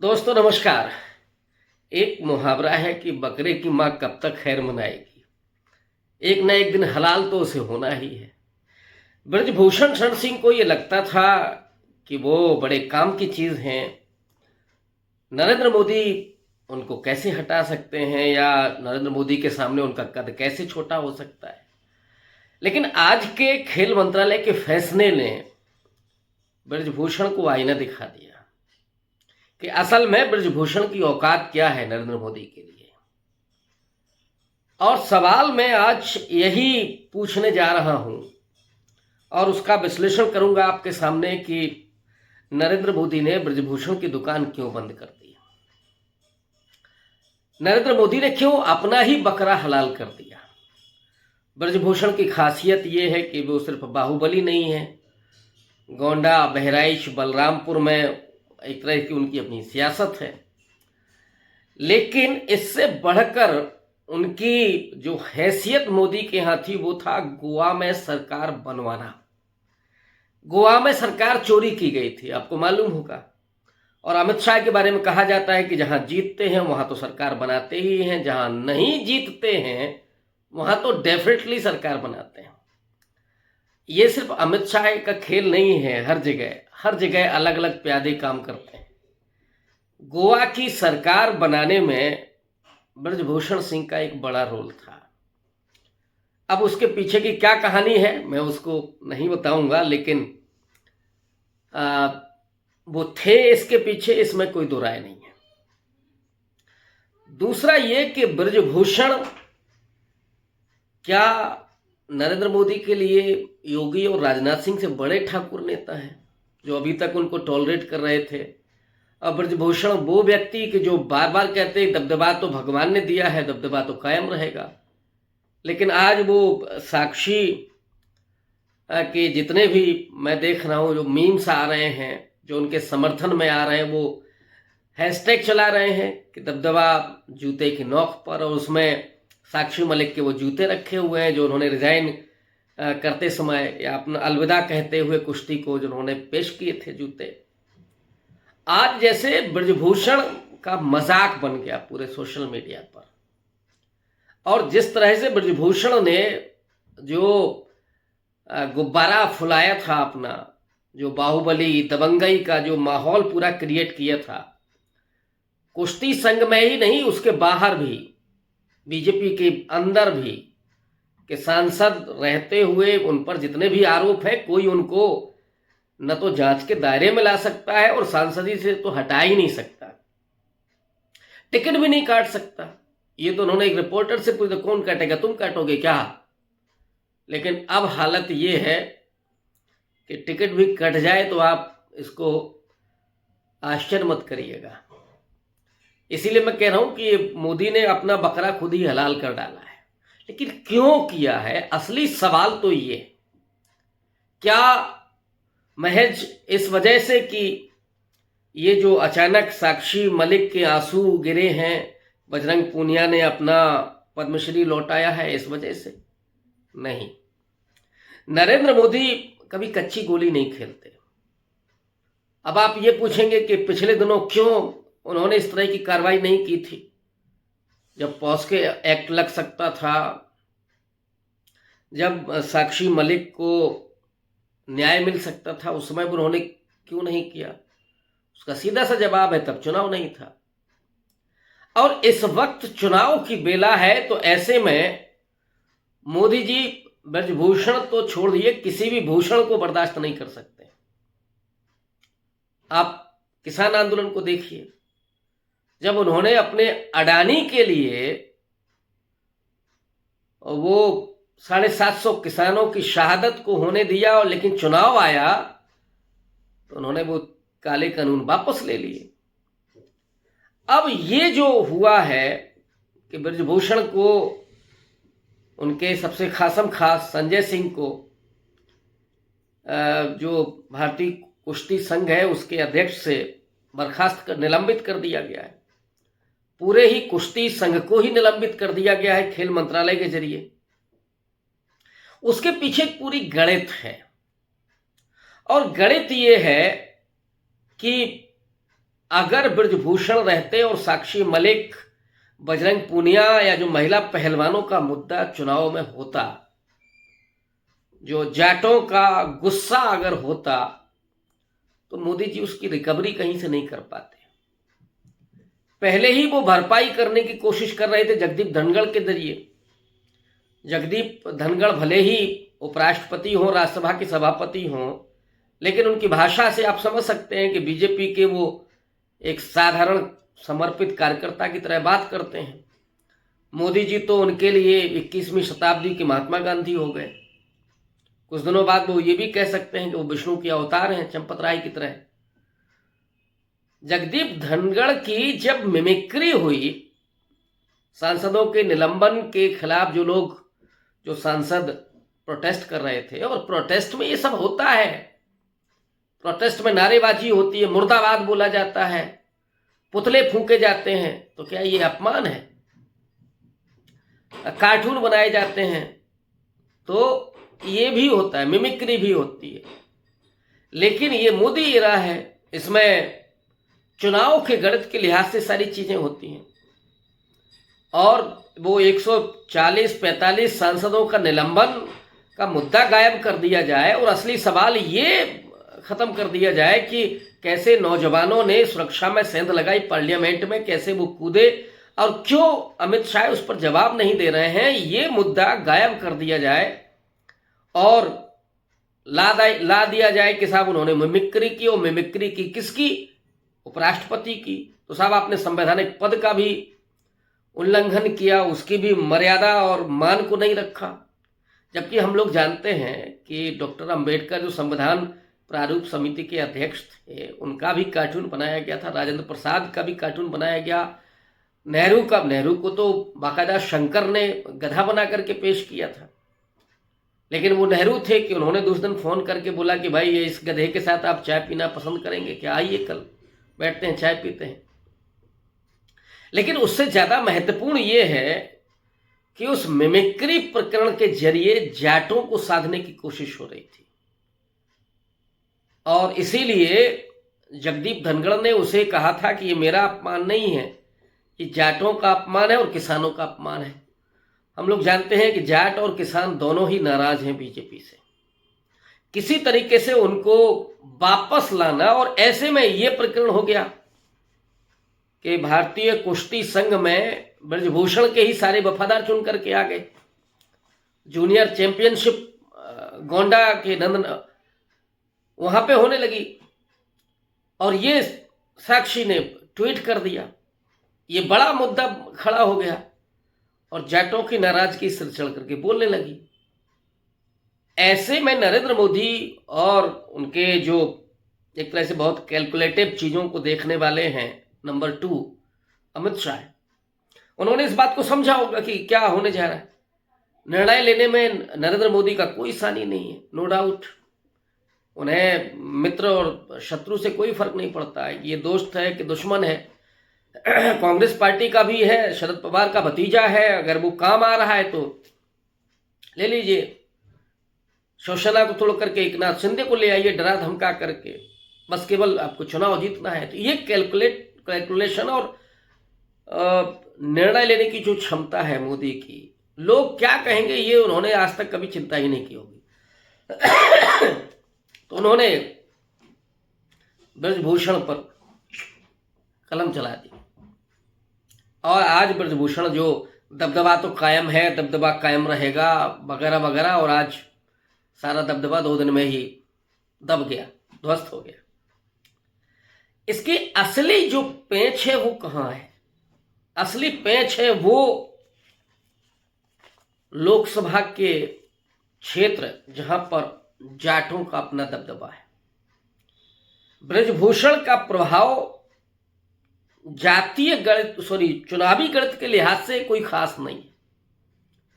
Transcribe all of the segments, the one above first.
दोस्तों नमस्कार। एक मुहावरा है कि बकरे की माँ कब तक खैर मनाएगी। एक न एक दिन हलाल तो उसे होना ही है। ब्रजभूषण शरण सिंह को ये लगता था कि वो बड़े काम की चीज़ हैं। नरेंद्र मोदी उनको कैसे हटा सकते हैं या नरेंद्र मोदी के सामने उनका कद कैसे छोटा हो सकता है। लेकिन आज के खेल मंत्रालय के फैसले ने ब्रजभूषण को आईना दिखा दिया कि असल में ब्रजभूषण की औकात क्या है नरेंद्र मोदी के लिए। और सवाल मैं आज यही पूछने जा रहा हूं और उसका विश्लेषण करूंगा आपके सामने कि नरेंद्र मोदी ने ब्रजभूषण की दुकान क्यों बंद कर दी। नरेंद्र मोदी ने क्यों अपना ही बकरा हलाल कर दिया। ब्रजभूषण की खासियत यह है कि वो सिर्फ बाहुबली नहीं है। गोंडा, बहराइच, बलरामपुर में एक तरह की उनकी अपनी सियासत है। लेकिन इससे बढ़कर उनकी जो हैसियत मोदी के यहाँ थी वो था गोवा में सरकार बनवाना। गोवा में सरकार चोरी की गई थी, आपको मालूम होगा। और अमित शाह के बारे में कहा जाता है कि जहां जीतते हैं वहां तो सरकार बनाते ही हैं, जहां नहीं जीतते हैं वहां तो डेफिनेटली सरकार बनाते हैं। ये सिर्फ अमित शाह का खेल नहीं है, हर जगह अलग अलग प्यादे काम करते हैं। गोवा की सरकार बनाने में ब्रजभूषण सिंह का एक बड़ा रोल था। अब उसके पीछे की क्या कहानी है मैं उसको नहीं बताऊंगा, लेकिन वो थे इसके पीछे, इसमें कोई दो राय नहीं है। दूसरा ये कि ब्रजभूषण क्या नरेंद्र मोदी के लिए योगी और राजनाथ सिंह से बड़े ठाकुर नेता हैं जो अभी तक उनको टॉलरेट कर रहे थे। अब ब्रजभूषण वो व्यक्ति कि जो बार बार कहते हैं दबदबा तो भगवान ने दिया है, दबदबा तो कायम रहेगा। लेकिन आज वो साक्षी के जितने भी मैं देख रहा हूँ जो मीम्स आ रहे हैं, जो उनके समर्थन में आ रहे हैं, वो हैशटैग चला रहे हैं कि दबदबा जूते की नोक पर, और उसमें साक्षी मलिक के वो जूते रखे हुए हैं जो उन्होंने रिजाइन करते समय या अपना अलविदा कहते हुए कुश्ती को जो उन्होंने पेश किए थे जूते। आज जैसे ब्रजभूषण का मजाक बन गया पूरे सोशल मीडिया पर। और जिस तरह से ब्रजभूषण ने जो गुब्बारा फुलाया था अपना, जो बाहुबली दबंगई का जो माहौल पूरा क्रिएट किया था, कुश्ती संघ में ही नहीं उसके बाहर भी, बीजेपी के अंदर भी कि सांसद रहते हुए उन पर जितने भी आरोप है कोई उनको न तो जांच के दायरे में ला सकता है और सांसदी से तो हटा ही नहीं सकता, टिकट भी नहीं काट सकता। ये तो उन्होंने एक रिपोर्टर से पूछा कौन काटेगा, तुम काटोगे क्या। लेकिन अब हालत ये है कि टिकट भी कट जाए तो आप इसको आश्चर्य मत करिएगा। इसीलिए मैं कह रहा हूं कि मोदी ने अपना बकरा खुद ही हलाल कर डाला है। लेकिन क्यों किया है, असली सवाल तो ये, क्या महज इस वजह से कि ये जो अचानक साक्षी मलिक के आंसू गिरे हैं, बजरंग पूनिया ने अपना पद्मश्री लौटाया है, इस वजह से नहीं। नरेंद्र मोदी कभी कच्ची गोली नहीं खेलते। अब आप ये पूछेंगे कि पिछले दिनों क्यों उन्होंने इस तरह की कार्रवाई नहीं की थी, जब पॉस्को एक्ट लग सकता था, जब साक्षी मलिक को न्याय मिल सकता था, उस समय उन्होंने क्यों नहीं किया। उसका सीधा सा जवाब है तब चुनाव नहीं था। और इस वक्त चुनाव की बेला है, तो ऐसे में मोदी जी ब्रजभूषण तो छोड़ दिए, किसी भी भूषण को बर्दाश्त नहीं कर सकते। आप किसान आंदोलन को देखिए, जब उन्होंने अपने अडानी के लिए वो 750 किसानों की शहादत को होने दिया, और लेकिन चुनाव आया तो उन्होंने वो काले कानून वापस ले लिए। अब ये जो हुआ है कि ब्रजभूषण को, उनके सबसे खासम खास संजय सिंह को, जो भारतीय कुश्ती संघ है उसके अध्यक्ष से बर्खास्त कर निलंबित कर दिया गया है। पूरे ही कुश्ती संघ को ही निलंबित कर दिया गया है खेल मंत्रालय के जरिए। उसके पीछे एक पूरी गणित है, और गणित ये है कि अगर ब्रजभूषण रहते और साक्षी मलिक, बजरंग पूनिया या जो महिला पहलवानों का मुद्दा चुनाव में होता, जो जाटों का गुस्सा अगर होता, तो मोदी जी उसकी रिकवरी कहीं से नहीं कर पाते। पहले ही वो भरपाई करने की कोशिश कर रहे थे जगदीप धनखड़ के जरिए। जगदीप धनखड़ भले ही उपराष्ट्रपति हों, राज्यसभा के सभापति हों, लेकिन उनकी भाषा से आप समझ सकते हैं कि बीजेपी के वो एक साधारण समर्पित कार्यकर्ता की तरह बात करते हैं। मोदी जी तो उनके लिए 21वीं शताब्दी के महात्मा गांधी हो गए। कुछ दिनों बाद वो ये भी कह सकते हैं कि वो विष्णु के अवतार हैं, चंपत राय की तरह। जगदीप धनखड़ की जब मिमिक्री हुई, सांसदों के निलंबन के खिलाफ जो सांसद प्रोटेस्ट कर रहे थे, और प्रोटेस्ट में ये सब होता है, प्रोटेस्ट में नारेबाजी होती है, मुर्दाबाद बोला जाता है, पुतले फूंके जाते हैं, तो क्या ये अपमान है? कार्टून बनाए जाते हैं, तो ये भी होता है, मिमिक्री भी होती है। लेकिन ये मोदी इरा है, इसमें चुनाव के गणित के लिहाज से सारी चीजें होती हैं, और वो 140-45 सांसदों का निलंबन का मुद्दा गायब कर दिया जाए और असली सवाल ये खत्म कर दिया जाए कि कैसे नौजवानों ने सुरक्षा में सेंध लगाई पार्लियामेंट में, कैसे वो कूदे, और क्यों अमित शाह उस पर जवाब नहीं दे रहे हैं, ये मुद्दा गायब कर दिया जाए और ला दिया जाए कि साहब उन्होंने मिमिक्री की, और मिमिक्री की किसकी? उपराष्ट्रपति की। तो साहब आपने संवैधानिक पद का भी उल्लंघन किया, उसकी भी मर्यादा और मान को नहीं रखा। जबकि हम लोग जानते हैं कि डॉक्टर अंबेडकर जो संविधान प्रारूप समिति के अध्यक्ष थे, उनका भी कार्टून बनाया गया था, राजेंद्र प्रसाद का भी कार्टून बनाया गया, नेहरू को तो बाकायदा शंकर ने गधा बना करके पेश किया था। लेकिन वो नेहरू थे कि उन्होंने दूसरे दिन फोन करके बोला कि भाई इस गधे के साथ आप चाय पीना पसंद करेंगे क्या? आइए कल बैठते हैं, चाय पीते हैं। लेकिन उससे ज्यादा महत्वपूर्ण ये है कि उस मिमिक्री प्रकरण के जरिए जाटों को साधने की कोशिश हो रही थी, और इसीलिए जगदीप धनखड़ ने उसे कहा था कि ये मेरा अपमान नहीं है, ये जाटों का अपमान है और किसानों का अपमान है। हम लोग जानते हैं कि जाट और किसान दोनों ही नाराज हैं बीजेपी से, किसी तरीके से उनको वापस लाना। और ऐसे में ये प्रकरण हो गया कि भारतीय कुश्ती संघ में ब्रजभूषण के ही सारे वफादार चुन करके आ गए। जूनियर चैंपियनशिप गोंडा के नंदन वहां पे होने लगी, और ये साक्षी ने ट्वीट कर दिया, ये बड़ा मुद्दा खड़ा हो गया, और जाटों की नाराजगी सिर चढ़ करके बोलने लगी। ऐसे में नरेंद्र मोदी और उनके जो एक तरह से बहुत कैलकुलेटिव चीजों को देखने वाले हैं, नंबर 2 अमित शाह, उन्होंने इस बात को समझा होगा कि क्या होने जा रहा है। निर्णय लेने में नरेंद्र मोदी का कोई सानी नहीं है, नो डाउट। उन्हें मित्र और शत्रु से कोई फर्क नहीं पड़ता है, ये दोस्त है कि दुश्मन है, कांग्रेस पार्टी का भी है, शरद पवार का भतीजा है, अगर वो काम आ रहा है तो ले लीजिए। शिवसेना को तोड़ करके एकनाथ शिंदे को ले आइए डरा धमका करके, बस केवल आपको चुनाव जीतना है। तो ये कैलकुलेशन और निर्णय लेने की जो क्षमता है मोदी की, लोग क्या कहेंगे ये उन्होंने आज तक कभी चिंता ही नहीं की होगी। तो उन्होंने ब्रजभूषण पर कलम चला दी, और आज ब्रजभूषण जो दबदबा तो कायम है, दबदबा कायम रहेगा वगैरह वगैरह, और आज सारा दबदबा 2 दिन में ही दब गया, ध्वस्त हो गया। इसकी असली जो पेंच है वो कहां है? असली पेंच है वो लोकसभा के क्षेत्र जहां पर जाटों का अपना दबदबा है। ब्रजभूषण का प्रभाव जातीय गणित चुनावी गणित के लिहाज से कोई खास नहीं है।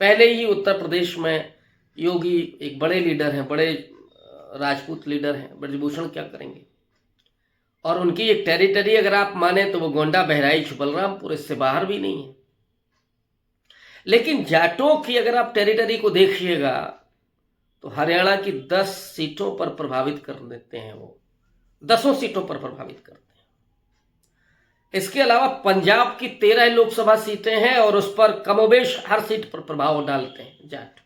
पहले ही उत्तर प्रदेश में योगी एक बड़े लीडर हैं, बड़े राजपूत लीडर हैं, ब्रजभूषण क्या करेंगे? और उनकी एक टेरिटरी अगर आप माने तो वो गोंडा, बहराइच, बलरामपुर, इससे बाहर भी नहीं है। लेकिन जाटों की अगर आप टेरिटरी को देखिएगा तो हरियाणा की 10 सीटों पर प्रभावित कर देते हैं, वो 10 सीटों पर प्रभावित करते हैं। इसके अलावा पंजाब की 13 लोकसभा सीटें हैं और उस पर कमोबेश हर सीट पर प्रभाव डालते हैं जाट।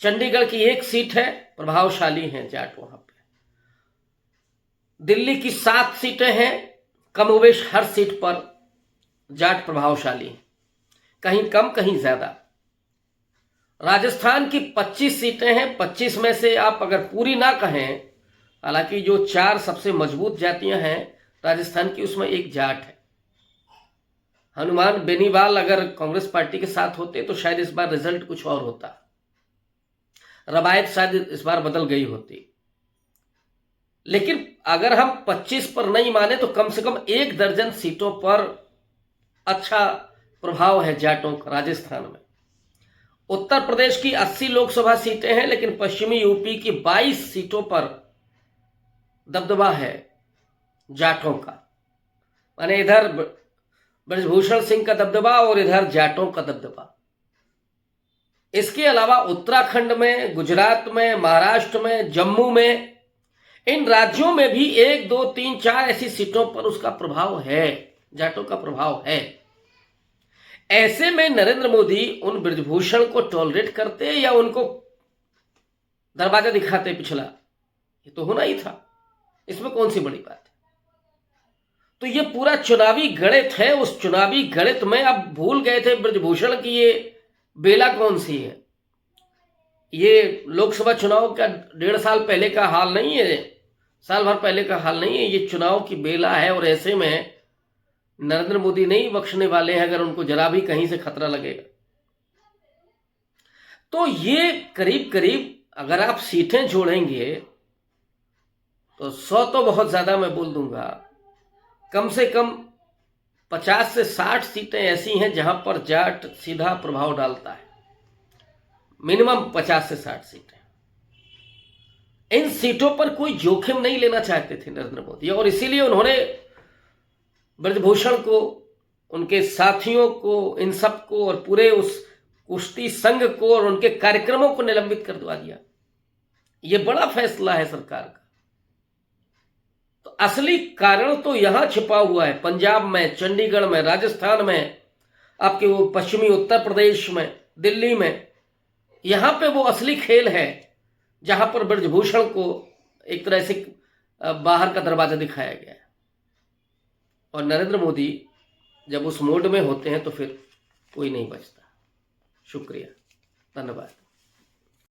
चंडीगढ़ की 1 सीट है, प्रभावशाली हैं जाट वहां पे। दिल्ली की 7 सीटें हैं, कमोबेश हर सीट पर जाट प्रभावशाली हैं, कहीं कम कहीं ज्यादा। राजस्थान की 25 सीटें हैं, 25 में से आप अगर पूरी ना कहें, हालांकि जो 4 सबसे मजबूत जातियां हैं राजस्थान की, उसमें एक जाट है। हनुमान बेनीवाल अगर कांग्रेस पार्टी के साथ होते तो शायद इस बार रिजल्ट कुछ और होता, रवायत शायद इस बार बदल गई होती। लेकिन अगर हम 25 पर नहीं माने तो कम से कम 1 दर्जन सीटों पर अच्छा प्रभाव है जाटों का राजस्थान में। उत्तर प्रदेश की 80 लोकसभा सीटें हैं, लेकिन पश्चिमी यूपी की 22 सीटों पर दबदबा है जाटों का। माने इधर ब्रजभूषण सिंह का दबदबा और इधर जाटों का दबदबा। इसके अलावा उत्तराखंड में, गुजरात में, महाराष्ट्र में, जम्मू में, इन राज्यों में भी 1, 2, 3, 4 ऐसी सीटों पर उसका प्रभाव है, जाटों का प्रभाव है। ऐसे में नरेंद्र मोदी उन ब्रजभूषण को टॉलरेट करते या उनको दरवाजा दिखाते पिछला? ये तो होना ही था, इसमें कौन सी बड़ी बात है। तो ये पूरा चुनावी गणित है। उस चुनावी गणित में अब भूल गए थे ब्रजभूषण की ये बेला कौन सी है। ये लोकसभा चुनाव का 1.5 साल पहले का हाल नहीं है, साल भर पहले का हाल नहीं है, ये चुनाव की बेला है। और ऐसे में नरेंद्र मोदी नहीं बख्शने वाले हैं अगर उनको जरा भी कहीं से खतरा लगेगा। तो ये करीब करीब अगर आप सीटें जोड़ेंगे तो 100 तो बहुत ज्यादा मैं बोल दूंगा, कम से कम 50 से 60 सीटें ऐसी हैं जहां पर जाट सीधा प्रभाव डालता है। मिनिमम 50 से 60 सीटें। इन सीटों पर कोई जोखिम नहीं लेना चाहते थे नरेंद्र मोदी, और इसीलिए उन्होंने ब्रजभूषण को, उनके साथियों को, इन सब को और पूरे उस कुश्ती संघ को और उनके कार्यक्रमों को निलंबित कर दिया। यह बड़ा फैसला है सरकार का। तो असली कारण तो यहां छिपा हुआ है, पंजाब में, चंडीगढ़ में, राजस्थान में, आपके वो पश्चिमी उत्तर प्रदेश में, दिल्ली में। यहां पे वो असली खेल है जहां पर ब्रजभूषण को एक तरह से बाहर का दरवाजा दिखाया गया है। और नरेंद्र मोदी जब उस मोड में होते हैं तो फिर कोई नहीं बचता। शुक्रिया, धन्यवाद।